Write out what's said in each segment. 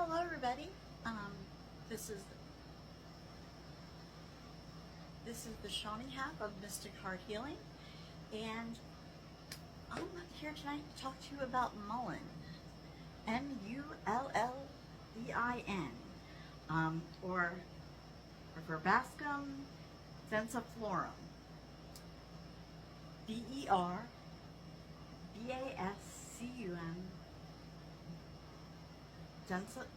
Hello everybody. This is the Shawnee half of Mystic Heart Healing, and I'm here tonight to talk to you about Mullein, Mullein, or Verbascum densiflorum, Verbascum densiflorum, densiflorum.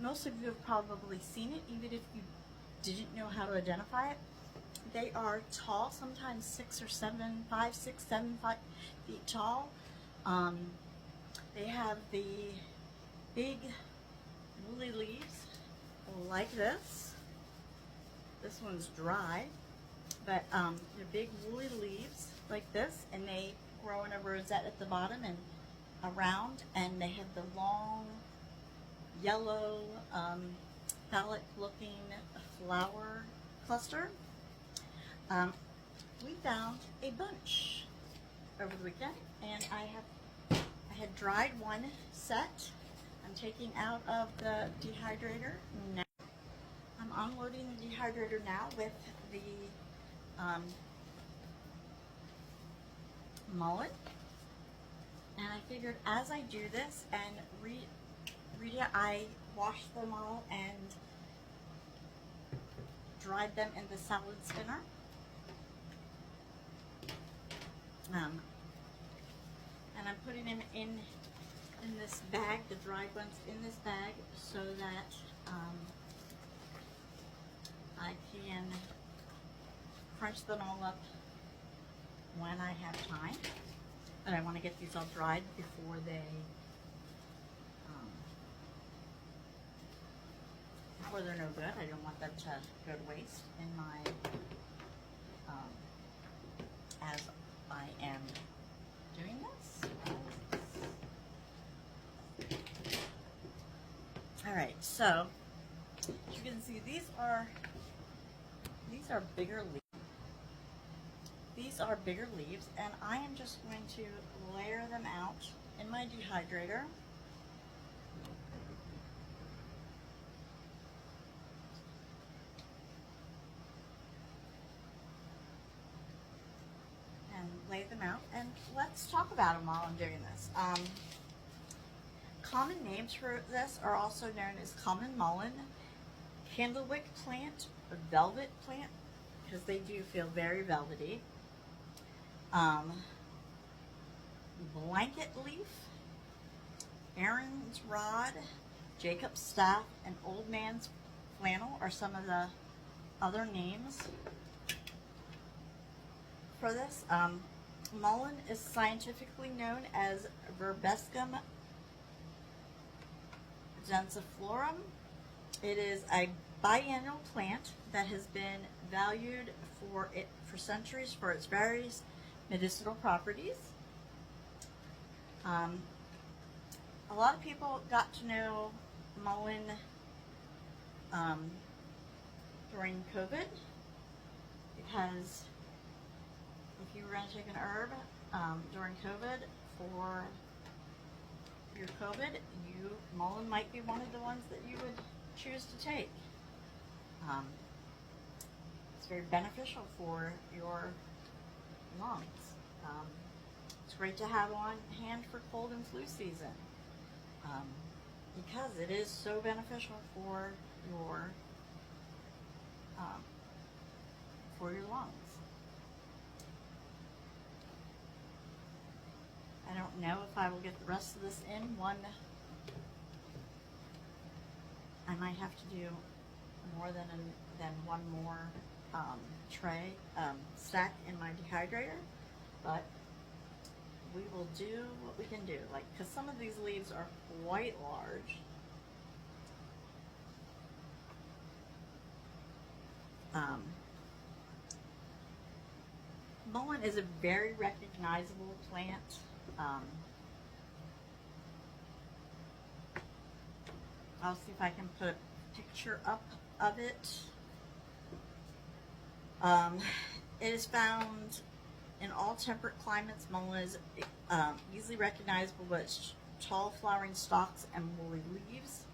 Most of you have probably seen it, even if you didn't know how to identify it. They are tall, sometimes 6 or 7, 5, 6, 7, 5 feet tall. They have the big woolly leaves like this. This one's dry, but they're big woolly leaves like this, and they grow in a rosette at the bottom and around, and they have the long yellow phallic looking flower cluster. We found a bunch over the weekend, and I had dried one set. I'm taking out of the dehydrator now. I'm unloading the dehydrator now with the mullein, and I figured as I do this and read it, I washed them all and dried them in the salad spinner. And I'm putting them in this bag, the dried ones in this bag, so that I can crunch them all up when I have time. But I want to get these all dried before they're no good. I don't want them to go to waste in my as I am doing this. All right, so as you can see, these are bigger leaves. These are bigger leaves, and I am just going to layer them out in my dehydrator. And lay them out, and let's talk about them while I'm doing this. Common names for this are also known as common mullein, candlewick plant, or velvet plant, because they do feel very velvety. Blanket leaf, Aaron's rod, Jacob's staff, and old man's flannel are some of the other names for this. Mullein is scientifically known as Verbascum densiflorum. It is a biennial plant that has been valued for centuries for its various medicinal properties. A lot of people got to know mullein during COVID, because if you were going to take an herb during COVID for your COVID, mullein might be one of the ones that you would choose to take. It's very beneficial for your lungs. It's great to have on hand for cold and flu season, because it is so beneficial for your lungs. I don't know if I will get the rest of this in one. I might have to do more than one more tray stack in my dehydrator, but we will do what we can do. Like, because some of these leaves are quite large. Mullein is a very recognizable plant. I'll see if I can put a picture up of it. It is found in all temperate climates. Mullein is easily recognizable by its tall flowering stalks and woolly leaves.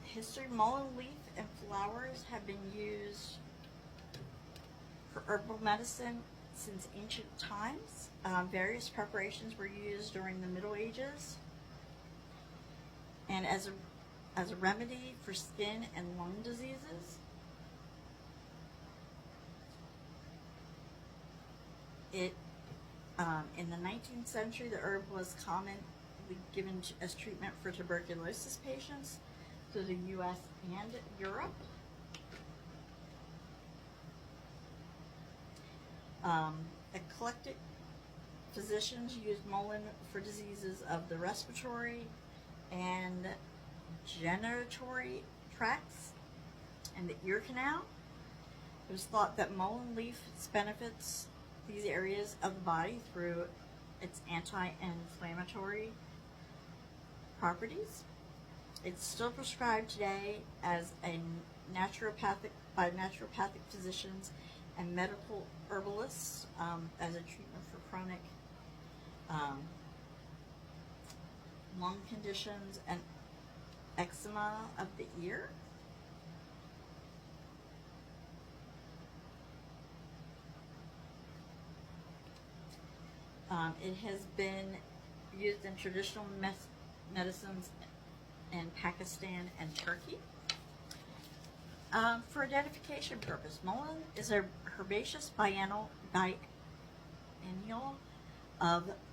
History: mullein leaf and flowers have been used for herbal medicine since ancient times. Various preparations were used during the Middle Ages, and as a remedy for skin and lung diseases. In the 19th century, the herb was commonly given as treatment for tuberculosis patients to the U.S. and Europe. Eclectic physicians used mullein for diseases of the respiratory and genitourinary tracts and the ear canal. It was thought that mullein leaf benefits these areas of the body through its anti-inflammatory properties. It's still prescribed today as a by naturopathic physicians and medical herbalists as a treatment for chronic lung conditions and eczema of the ear. It has been used in traditional medicines in Pakistan and Turkey. For identification purpose, mullein is a herbaceous biennial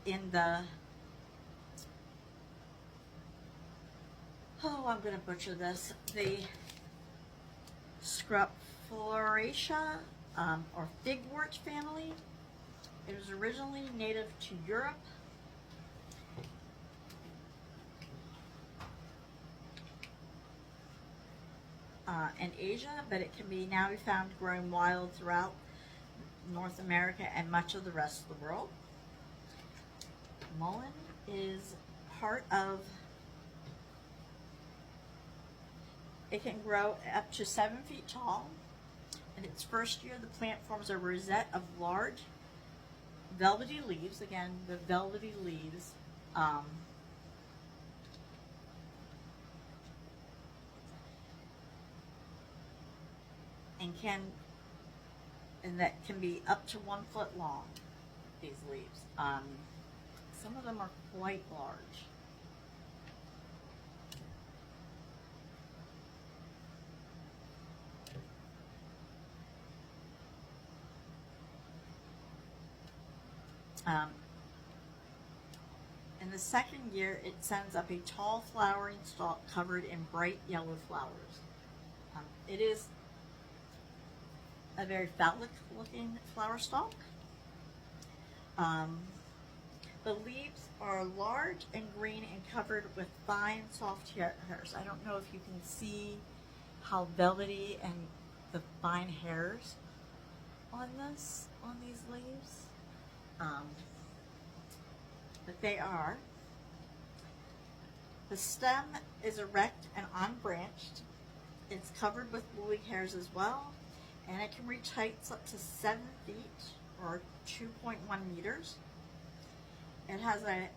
in the I'm going to butcher this, the Scrophulariaceae or figwort family. It was originally native to Europe. And Asia, but it can now be found growing wild throughout North America and much of the rest of the world. Mullein is part of, it can grow up to 7 feet tall. In its first year, the plant forms a rosette of large velvety leaves. Again, the velvety leaves. And that can be up to 1 foot long, these leaves. Some of them are quite large. In the second year, it sends up a tall flowering stalk covered in bright yellow flowers. It is a very phallic-looking flower stalk. The leaves are large and green and covered with fine, soft hairs. I don't know if you can see how velvety and the fine hairs on these leaves. But they are. The stem is erect and unbranched. It's covered with woolly hairs as well, and it can reach heights up to 7 feet or 2.1 meters. It has a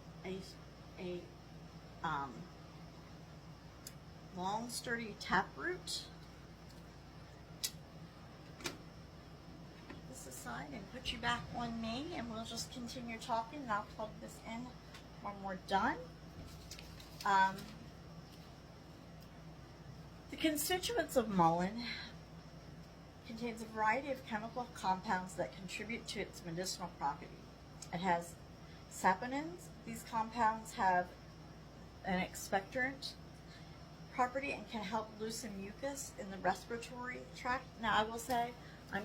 long, sturdy taproot. This aside and put you back on me, and we'll just continue talking, and I'll plug this in when we're done. The constituents of mullein contains a variety of chemical compounds that contribute to its medicinal property. It has saponins. These compounds have an expectorant property and can help loosen mucus in the respiratory tract. Now, I will say, when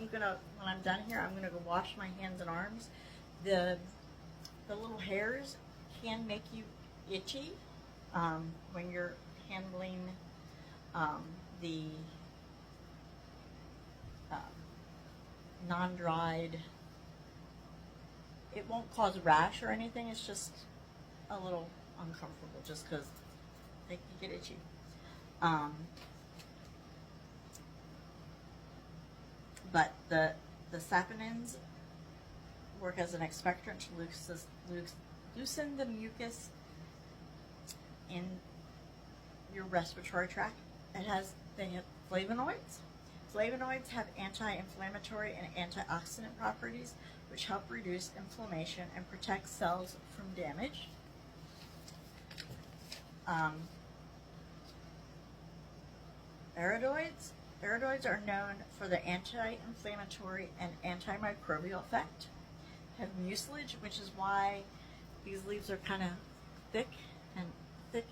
I'm done here, I'm gonna go wash my hands and arms. The little hairs can make you itchy when you're handling the non-dried. It won't cause a rash or anything. It's just a little uncomfortable just because they can get itchy. But the saponins work as an expectorant to loosen the mucus in your respiratory tract. They have flavonoids. Flavonoids have anti-inflammatory and antioxidant properties, which help reduce inflammation and protect cells from damage. Iridoids are known for their anti-inflammatory and antimicrobial effect. Have mucilage, which is why these leaves are kind of thick and they're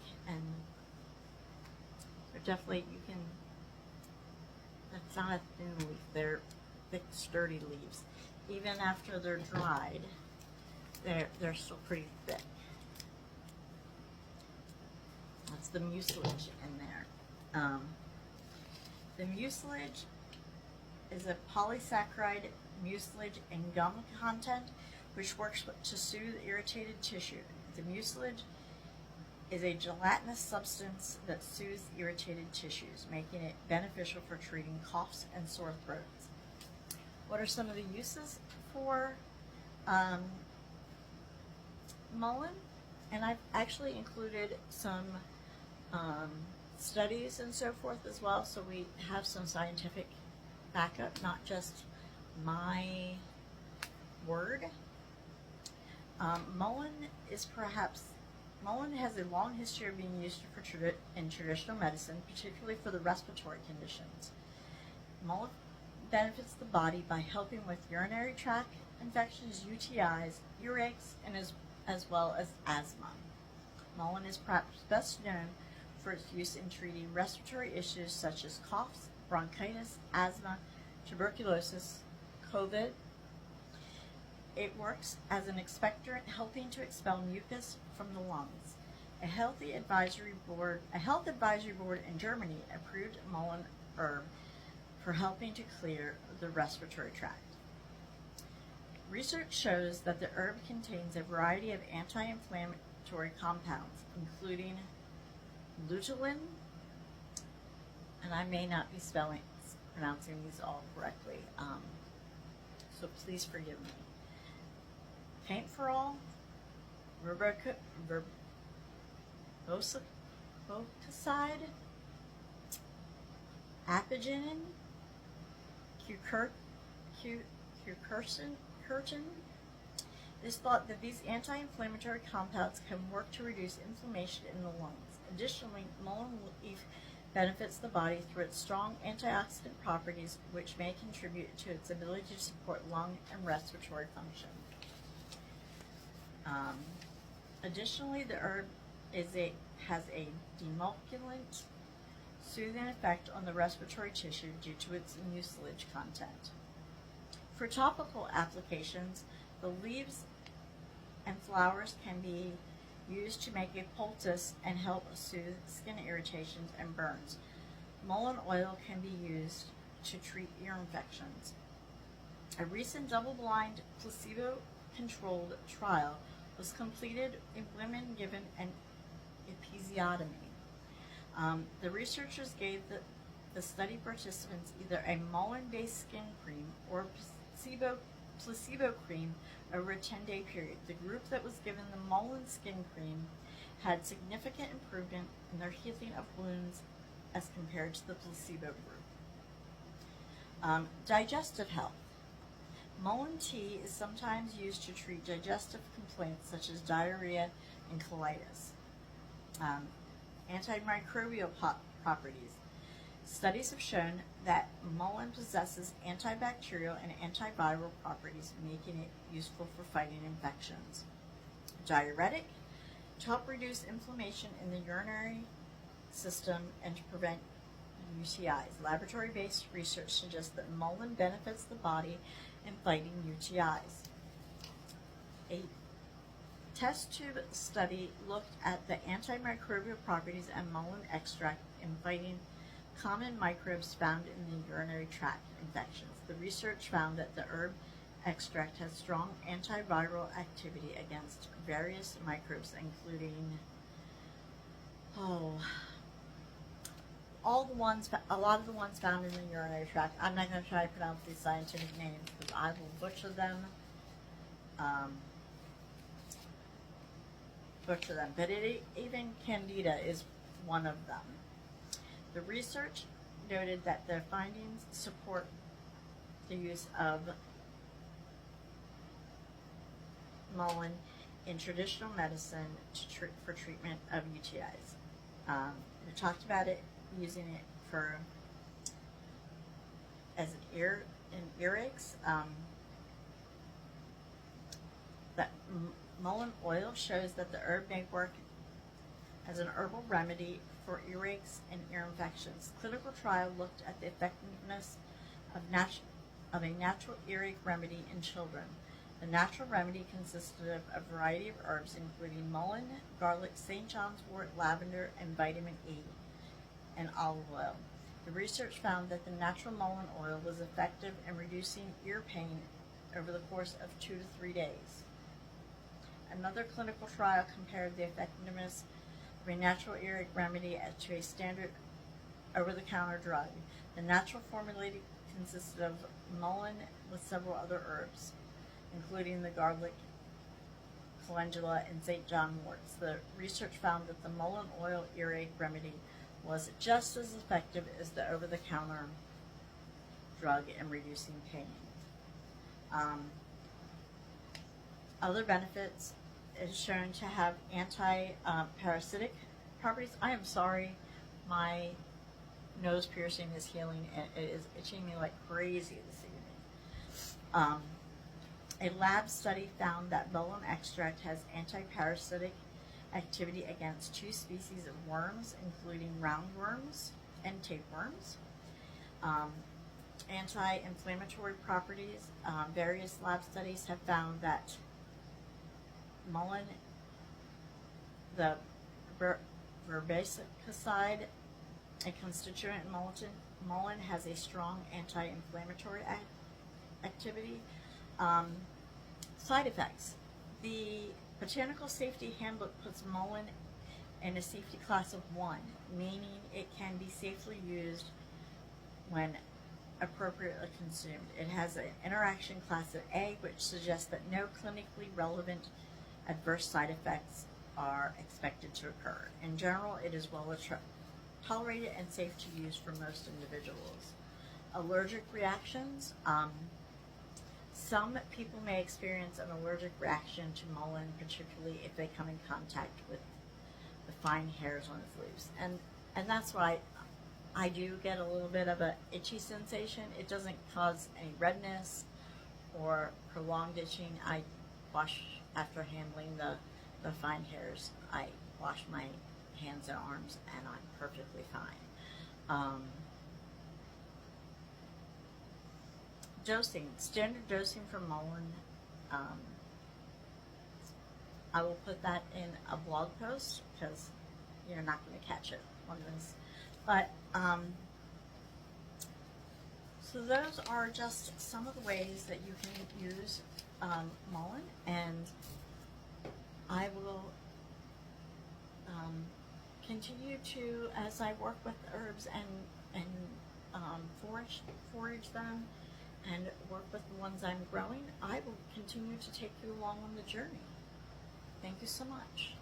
definitely, that's not a thin leaf, they're thick, sturdy leaves. Even after they're dried, they're still pretty thick. That's the mucilage in there. The mucilage is a polysaccharide mucilage and gum content, which works to soothe irritated tissue. The mucilage is a gelatinous substance that soothes irritated tissues, making it beneficial for treating coughs and sore throats. What are some of the uses for mullein? And I've actually included some studies and so forth as well, so we have some scientific backup, not just my word. Mullein has a long history of being used in traditional medicine, particularly for the respiratory conditions. Mullein benefits the body by helping with urinary tract infections, UTIs, earaches, and as well as asthma. Mullein is perhaps best known for its use in treating respiratory issues such as coughs, bronchitis, asthma, tuberculosis, COVID. It works as an expectorant, helping to expel mucus from the lungs. A health advisory board in Germany approved mullein herb for helping to clear the respiratory tract. Research shows that the herb contains a variety of anti-inflammatory compounds, including luteolin, and I may not be pronouncing these all correctly, so please forgive me. Paintforol, verbicide, apigenin, quercetin. It is thought that these anti-inflammatory compounds can work to reduce inflammation in the lungs. Additionally, mullein leaf benefits the body through its strong antioxidant properties, which may contribute to its ability to support lung and respiratory function. Additionally, the herb has a demulcent, soothing effect on the respiratory tissue due to its mucilage content. For topical applications, the leaves and flowers can be used to make a poultice and help soothe skin irritations and burns. Mullein oil can be used to treat ear infections. A recent double-blind, placebo-controlled trial was completed in women given an episiotomy. The researchers gave the study participants either a mullein-based skin cream or placebo cream over a 10-day period. The group that was given the mullein skin cream had significant improvement in their healing of wounds as compared to the placebo group. Digestive health. Mullein tea is sometimes used to treat digestive complaints such as diarrhea and colitis. Antimicrobial properties. Studies have shown that mullein possesses antibacterial and antiviral properties, making it useful for fighting infections. Diuretic, to help reduce inflammation in the urinary system and to prevent UTIs. Laboratory-based research suggests that mullein benefits the body in fighting UTIs. A test tube study looked at the antimicrobial properties of mullein extract in fighting common microbes found in the urinary tract infections. The research found that the herb extract has strong antiviral activity against various microbes, including a lot of the ones found in the urinary tract. I'm not going to try to pronounce these scientific names because I will butcher them. But even Candida is one of them. The research noted that their findings support the use of Mullein in traditional medicine for treatment of UTIs. We talked about it, using it for as in earaches. That Mullein oil shows that the herb may work as an herbal remedy for earaches and ear infections. Clinical trial looked at the effectiveness of a natural earache remedy in children. The natural remedy consisted of a variety of herbs, including mullein, garlic, St. John's wort, lavender, and vitamin E, and olive oil. The research found that the natural mullein oil was effective in reducing ear pain over the course of 2 to 3 days. Another clinical trial compared the effectiveness of a natural earache remedy to a standard over-the-counter drug. The natural formulated consisted of mullein with several other herbs, including the garlic, calendula, and St. John worts. The research found that the mullein oil earache remedy was just as effective as the over-the-counter drug in reducing pain. Other benefits is shown to have anti-parasitic properties. I am sorry, my nose piercing is healing and it is itching me like crazy this evening. A lab study found that mullein extract has anti-parasitic activity against 2 species of worms, including roundworms and tapeworms. Anti-inflammatory properties. Various lab studies have found that mullein, the verbasicide, a constituent in mullein, has a strong anti-inflammatory activity. Side effects. The Botanical Safety Handbook puts mullein in a safety class of 1, meaning it can be safely used when appropriately consumed. It has an interaction class of A, which suggests that no clinically relevant adverse side effects are expected to occur. In general, it is well tolerated and safe to use for most individuals. Allergic reactions. Some people may experience an allergic reaction to mullein, particularly if they come in contact with the fine hairs on its leaves. And that's why I do get a little bit of an itchy sensation. It doesn't cause any redness or prolonged itching. I wash, after handling the fine hairs, I wash my hands and arms and I'm perfectly fine. Dosing, standard dosing for mullein. I will put that in a blog post because you're not going to catch it on this. But so those are just some of the ways that you can use mullein, and I will continue to, as I work with herbs and forage them and work with the ones I'm growing, I will continue to take you along on the journey. Thank you so much.